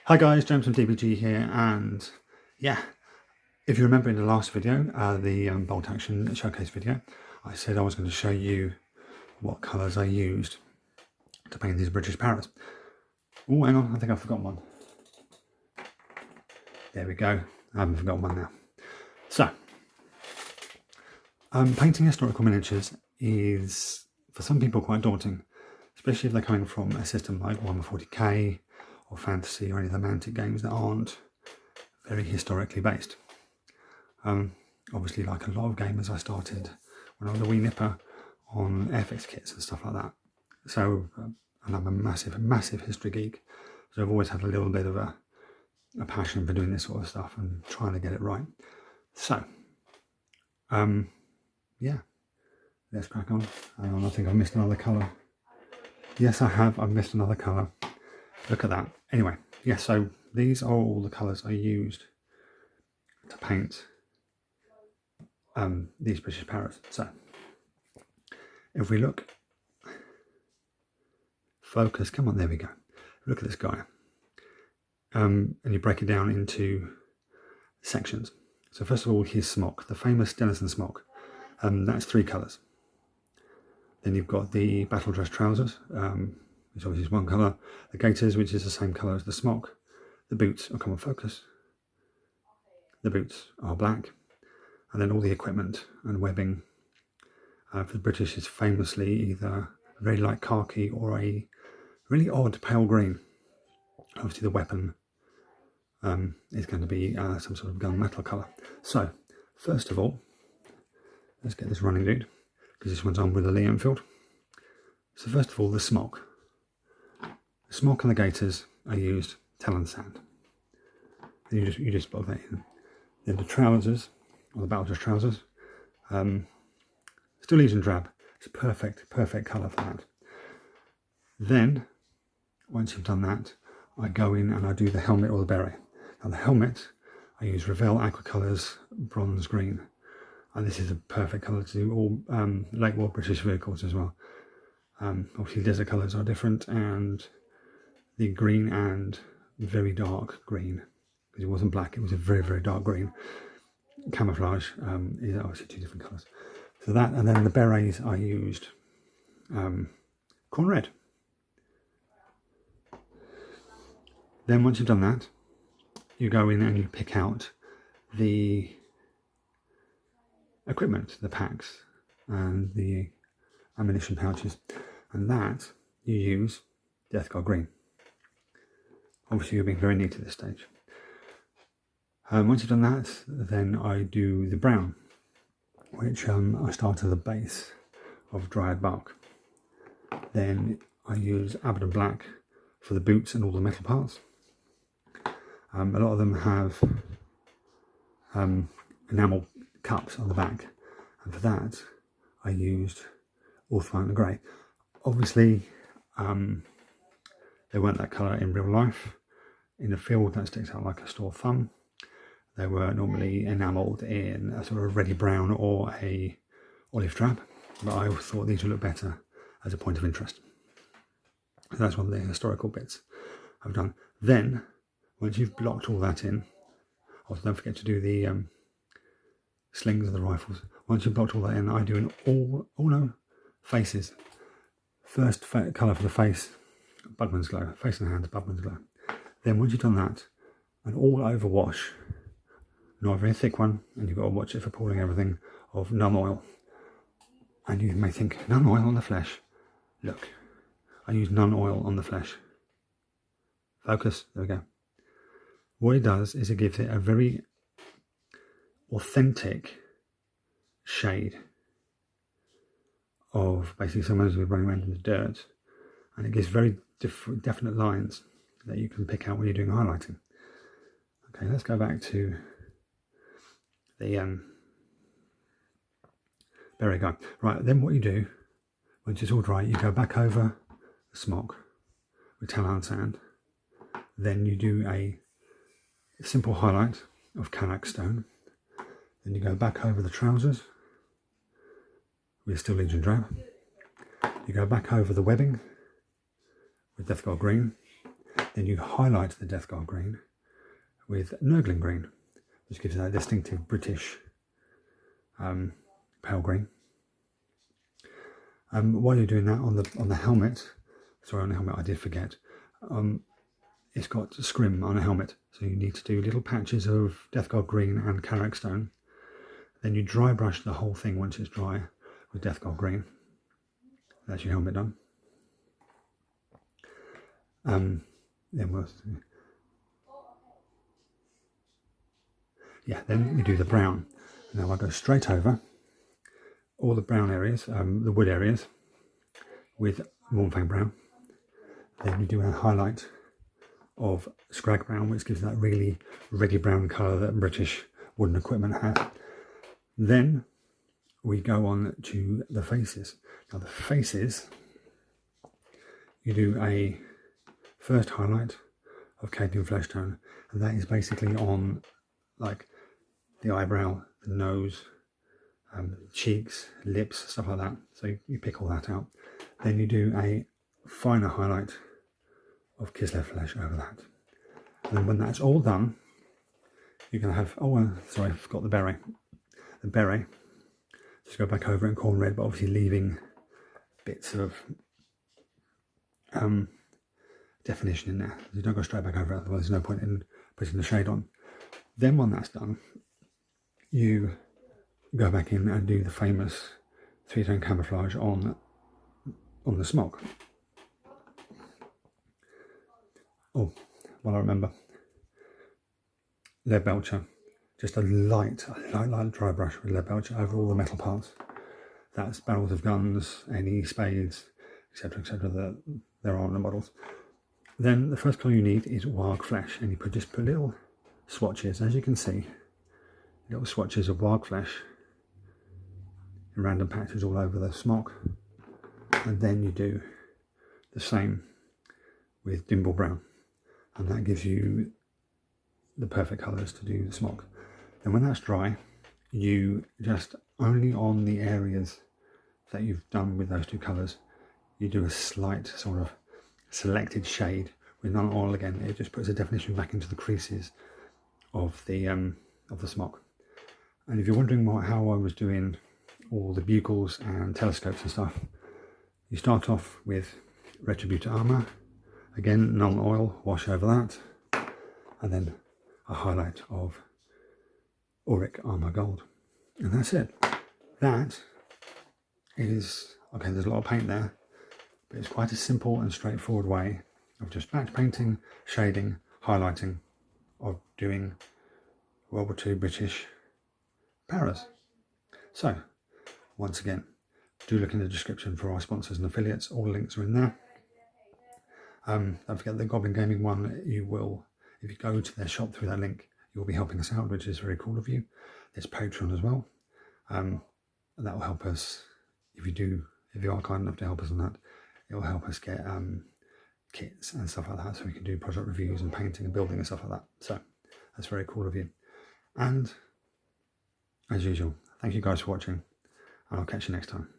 Hi guys, James from DBG here, and yeah, if you remember in the last video, the bolt action showcase video, I said I was going to show you what colours I used to paint these British parrots. Oh, hang on, I think I've forgotten one. There we go, I haven't forgotten one now. So, painting historical miniatures is, for some people, quite daunting, especially if they're coming from a system like Warhammer 40k, or fantasy, or any of the Mantic games that aren't very historically based. Obviously, like a lot of gamers, I started when I was a wee nipper on Airfix kits and stuff like that. So, and I'm a massive history geek, so I've always had a little bit of a passion for doing this sort of stuff and trying to get it right. So, yeah, let's crack on. I think I've missed another colour. Yes, I have. I've missed another colour. Look at that. Anyway, yeah, so these are all the colours I used to paint these British parrots. So, if we look, focus, come on, there we go. Look at this guy. And you break it down into sections. So first of all, his smock, the famous Denison smock. That's 3 colours. Then you've got the battle dress trousers, which obviously is 1 colour. The gaiters, which is the same colour as the smock. The boots, oh come on, focus. The boots are black. And then all the equipment and webbing for the British is famously either very light khaki or a really odd pale green. Obviously the weapon is going to be some sort of gunmetal colour. So, first of all, let's get this running, dude, because this one's on with the Lee Enfield. So first of all, the smock. The smock and the gaiters are used Talon sand. And you just block that in. Then the trousers, or the battle dress trousers, still Legion drab. It's a perfect colour for that. Then, once you've done that, I go in and I do the helmet or the beret. Now the helmet, I use Revell Aquacolours bronze green. And this is a perfect colour to do all late war British vehicles as well. Obviously desert colours are different, and the green and very dark green, because it wasn't black, it was a very dark green. Camouflage is obviously 2 different colours. So that, and then the berets I used corn red. Then once you've done that, you go in and you pick out the equipment, the packs and the ammunition pouches, and that you use Death Guard green. Obviously you're being very neat at this stage. Once you've done that, then I do the brown, which I start at the base of dried bark. Then I use Abaddon black for the boots and all the metal parts. A lot of them have enamel cups on the back, and for that I used Orthwine grey. Obviously they weren't that colour in real life. In the field that sticks out like a sore thumb. They were normally enamelled in a sort of reddy brown or a olive drab, but I thought these would look better as a point of interest. So that's one of the historical bits I've done. Then, once you've blocked all that in, also don't forget to do the slings of the rifles. Once you've blocked all that in, I do an faces. First colour for the face, Budman's Glow. Face and hands, Budman's Glow. Then once you've done that, an all over wash, not a very thick one, and you've got to watch it for pulling everything, of Nun oil. And you may think, Nun oil on the flesh. Look, I use Nun oil on the flesh. Focus, there we go. What it does is it gives it a very authentic shade of basically someone who's running around in the dirt, and it gives very definite lines that you can pick out when you're doing highlighting. Okay, let's go back to the beret guy. Right, then what you do, once it's all dry, you go back over the smock with Talon sand. Then you do a simple highlight of Kanak stone. Then you go back over the trousers with Steel Legion drab. You go back over the webbing with Death Guard green. Then you highlight the Death Guard green with Nurgling green, which gives it that distinctive British pale green. While you're doing that on the helmet, sorry, on the helmet I did forget, it's got scrim on a helmet, so you need to do little patches of Death Guard green and Carrack stone. Then you dry brush the whole thing once it's dry with Death Guard green. That's your helmet done. Then you do the brown. Now I go straight over all the brown areas, the wood areas, with Mournfang brown. Then you do a highlight of Scrag brown, which gives that really reddy brown colour that British wooden equipment has. Then we go on to the faces. Now the faces, you do a first highlight of Cadian flesh tone, and that is basically on like the eyebrow, the nose, cheeks, lips, stuff like that. So you pick all that out. Then you do a finer highlight of Kislev flesh over that. And then when that's all done, you're going to have, sorry, I forgot the beret. The beret, just go back over it in corn red, but obviously leaving bits of definition in there. You don't go straight back over it, otherwise there's no point in putting the shade on. Then when that's done, you go back in and do the famous 3-tone camouflage on the smock. Oh, well I remember, lead belcher, just a light dry brush with lead belcher over all the metal parts. That's barrels of guns, any spades, etc., that there are on the models. Then the first colour you need is Warg flesh, and you just put little swatches, as you can see, little swatches of Warg flesh in random patches all over the smock. And then you do the same with Dimble brown, and that gives you the perfect colours to do the smock. And when that's dry, you just only on the areas that you've done with those two colours, you do a slight sort of selected shade with none oil again. It just puts a definition back into the creases of the smock. And if you're wondering how I was doing all the bugles and telescopes and stuff, you start off with Retributor armour, again none oil, wash over that, and then a highlight of Auric armour gold, and that's it. That is, okay, there's a lot of paint there, but it's quite a simple and straightforward way of just batch painting, shading, highlighting, of doing World War II British paras. So once again, do look in the description for our sponsors and affiliates. All the links are in there. Don't forget the Goblin Gaming one. You will, if you go to their shop through that link, you'll be helping us out, which is very cool of you. There's Patreon as well. That will help us, if you are kind enough to help us on that, it will help us get kits and stuff like that, so we can do project reviews and painting and building and stuff like that. So that's very cool of you. And as usual, thank you guys for watching, and I'll catch you next time.